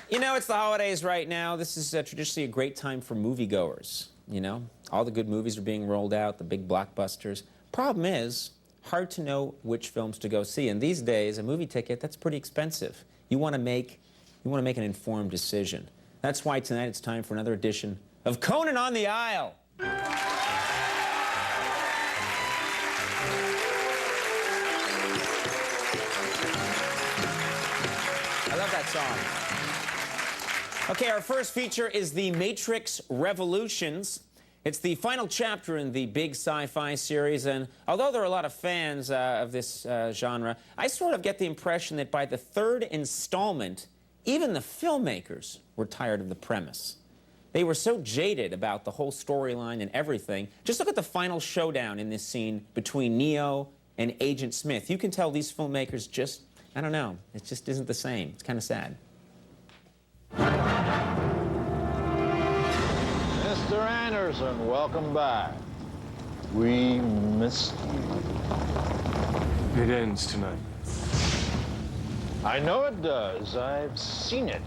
You know, it's the holidays right now. This is traditionally a great time for moviegoers. You know, all the good movies are being rolled out, the big blockbusters. Problem is, hard to know which films to go see. And these days, a movie ticket, that's pretty expensive. You want to make an informed decision. That's why tonight it's time for another edition of Conan on the Aisle. I love that song. Okay, our first feature is The Matrix Revolutions. It's the final chapter in the big sci-fi series, and although there are a lot of fans of this genre, I sort of get the impression that by the third installment, even the filmmakers were tired of the premise. They were so jaded about the whole storyline and everything. Just look at the final showdown in this scene between Neo and Agent Smith. You can tell these filmmakers just, I don't know, it just isn't the same. It's kind of sad. Mr. Anderson, welcome back. We missed you. It ends tonight. I know it does. I've seen it.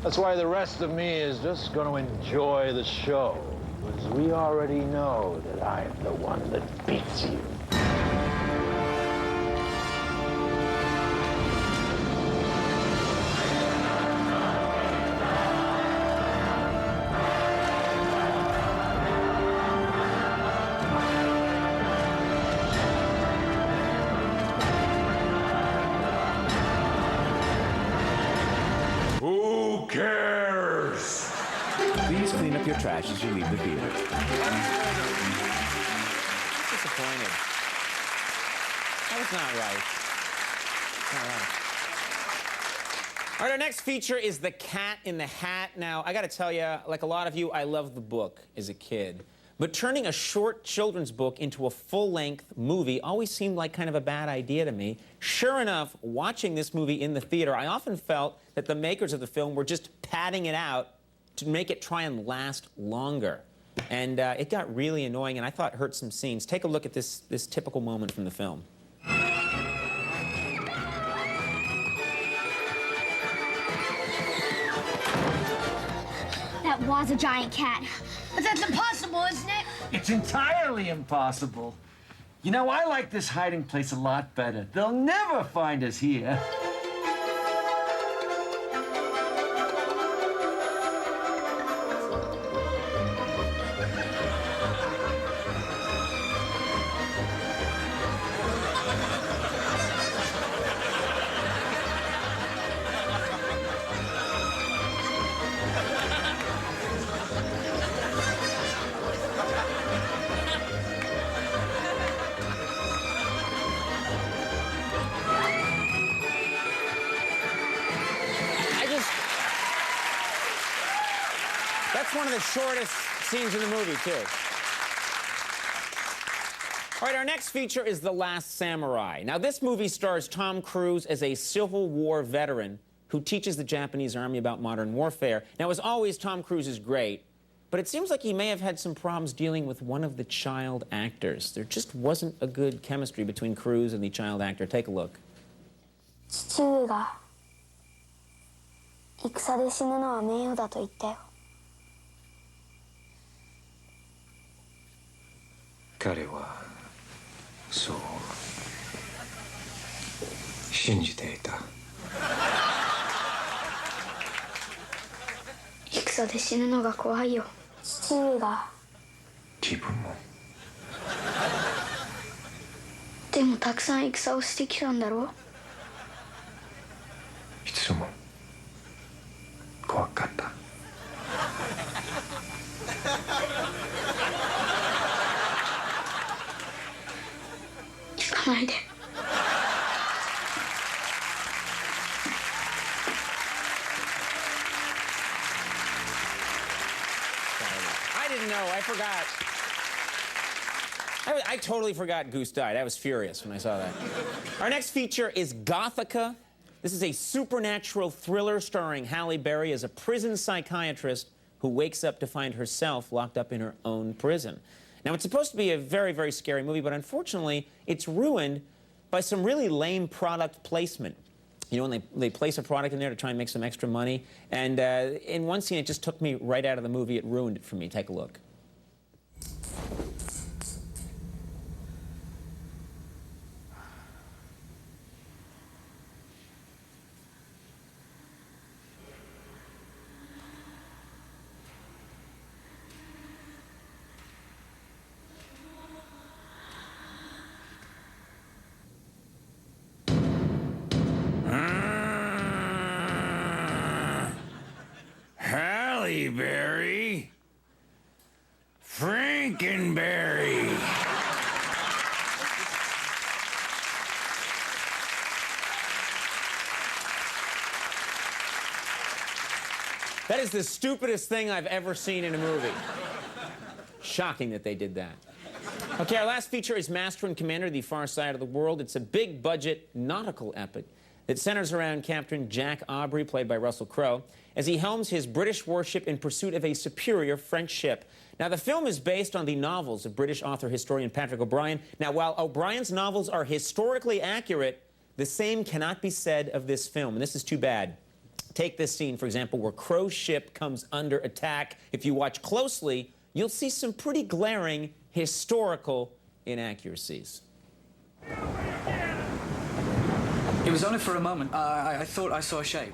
That's why the rest of me is just going to enjoy the show, because we already know that I'm the one that beats you. Who cares? Please clean up your trash as you leave the theater. Disappointed. That was not right. All right, our next feature is The Cat in the Hat. Now, I got to tell you, like a lot of you, I loved the book as a kid. But turning a short children's book into a full-length movie always seemed like kind of a bad idea to me. Sure enough, watching this movie in the theater, I often felt that the makers of the film were just padding it out to make it try and last longer. And it got really annoying, and I thought it hurt some scenes. Take a look at this typical moment from the film. That was a giant cat. But that's impossible, isn't it? It's entirely impossible. You know, I like this hiding place a lot better. They'll never find us here. That's one of the shortest scenes in the movie, too. All right, our next feature is The Last Samurai. Now, this movie stars Tom Cruise as a Civil War veteran who teaches the Japanese army about modern warfare. Now, as always, Tom Cruise is great, but it seems like he may have had some problems dealing with one of the child actors. There just wasn't a good chemistry between Cruise and the child actor. Take a look. 父上が戦で死ぬのは名誉だと言ったよ。彼はそう信じていた。戦で死ぬのが怖いよ。父上が。自分も。でもたくさん戦をしてきたんだろう。いつも怖かった。行かないで。I didn't know. I forgot. I totally forgot Goose died. I was furious when I saw that. Our next feature is Gothica. This is a supernatural thriller starring Halle Berry as a prison psychiatrist who wakes up to find herself locked up in her own prison. Now, it's supposed to be a very, very scary movie, but unfortunately, it's ruined by some really lame product placement. You know, when they place a product in there to try and make some extra money. And in one scene, it just took me right out of the movie. It ruined it for me. Take a look. Halle Berry. Frankenberry. That is the stupidest thing I've ever seen in a movie. Shocking that they did that. Okay, our last feature is Master and Commander, The Far Side of the World. It's a big-budget nautical epic that centers around Captain Jack Aubrey, played by Russell Crowe, as he helms his British warship in pursuit of a superior French ship. Now, the film is based on the novels of British author-historian Patrick O'Brian. Now, while O'Brian's novels are historically accurate, the same cannot be said of this film, and this is too bad. Take this scene, for example, where Crowe's ship comes under attack. If you watch closely, you'll see some pretty glaring historical inaccuracies. It was only for a moment. I thought I saw a shape.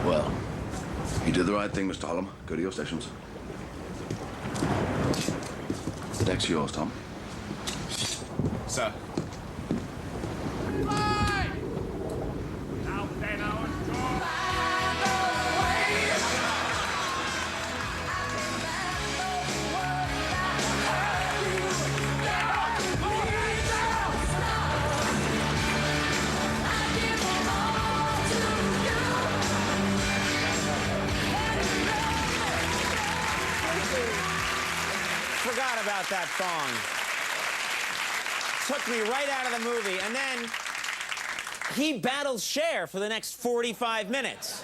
Well, you did the right thing, Mr. Holland. Go to your stations. The deck's yours, Tom. Sir. Forgot about that song. Took me right out of the movie. And then he battles Cher for the next 45 minutes.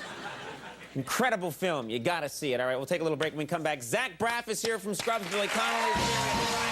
Incredible film. You gotta see it. All right, we'll take a little break when we come back. Zach Braff is here from Scrubs. Billy Connolly is here.